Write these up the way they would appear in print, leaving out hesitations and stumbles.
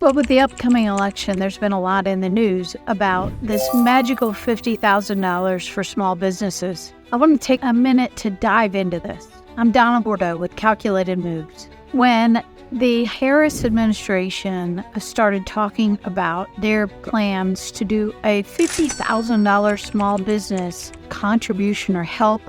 Well, with the upcoming election, there's been a lot in the news about this magical $50,000 for small businesses. I want to take a minute to dive into this. I'm Donna Bordeaux with Calculated Moves. When the Harris administration started talking about their plans to do a $50,000 small business contribution or help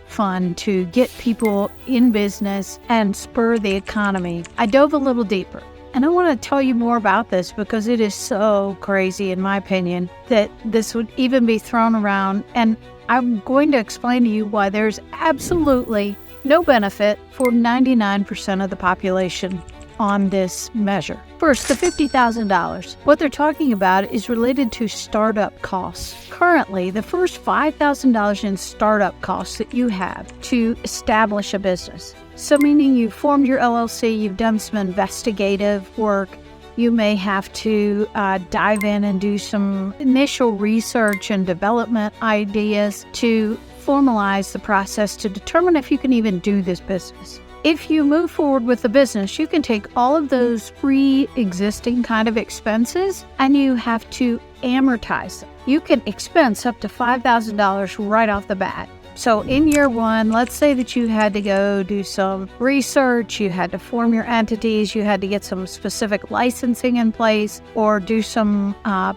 fund to get people in business and spur the economy, I dove a little deeper. And I want to tell you more about this because it is so crazy, in my opinion, that this would even be thrown around. And I'm going to explain to you why there's absolutely no benefit for 99% of the population on this measure. First, the $50,000. What they're talking about is related to startup costs. Currently, the first $5,000 in startup costs that you have to establish a business. So meaning you formed your LLC, you've done some investigative work, you may have to dive in and do some initial research and development ideas to formalize the process to determine if you can even do this business. If you move forward with the business, you can take all of those pre-existing kind of expenses and you have to amortize them. You can expense up to $5,000 right off the bat. So in year one, let's say that you had to go do some research, you had to form your entities, you had to get some specific licensing in place or do some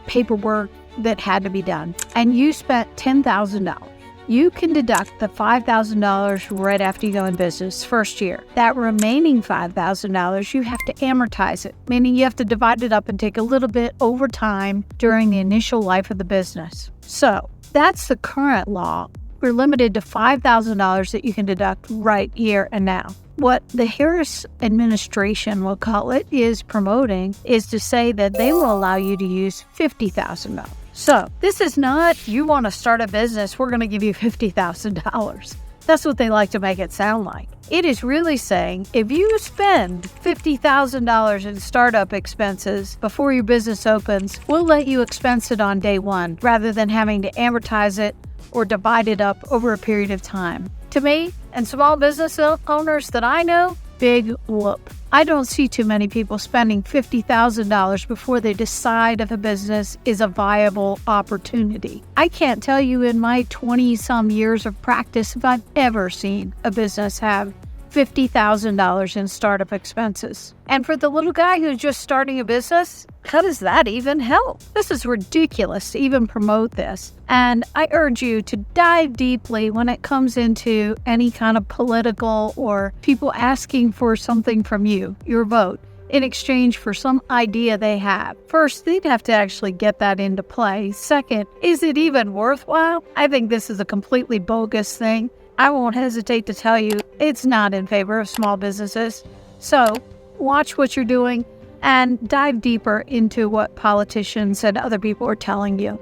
paperwork that had to be done. And you spent $10,000. You can deduct the $5,000 right after you go in business first year. That remaining $5,000, you have to amortize it, meaning you have to divide it up and take a little bit over time during the initial life of the business. So that's the current law. We're limited to $5,000 that you can deduct right here and now. What the Harris administration will call it is promoting is to say that they will allow you to use $50,000. So this is not, you want to start a business, we're going to give you $50,000. That's what they like to make it sound like. It is really saying if you spend $50,000 in startup expenses before your business opens, we'll let you expense it on day one rather than having to amortize it or divide it up over a period of time. To me and small business owners that I know, big whoop. I don't see too many people spending $50,000 before they decide if a business is a viable opportunity. I can't tell you in my 20-some years of practice if I've ever seen a business have $50,000 in startup expenses. And for the little guy who's just starting a business, how does that even help? This is ridiculous to even promote this. And I urge you to dive deeply when it comes into any kind of political or people asking for something from you, your vote, in exchange for some idea they have. First, they'd have to actually get that into play. Second, is it even worthwhile? I think this is a completely bogus thing. I won't hesitate to tell you it's not in favor of small businesses. So watch what you're doing and dive deeper into what politicians and other people are telling you.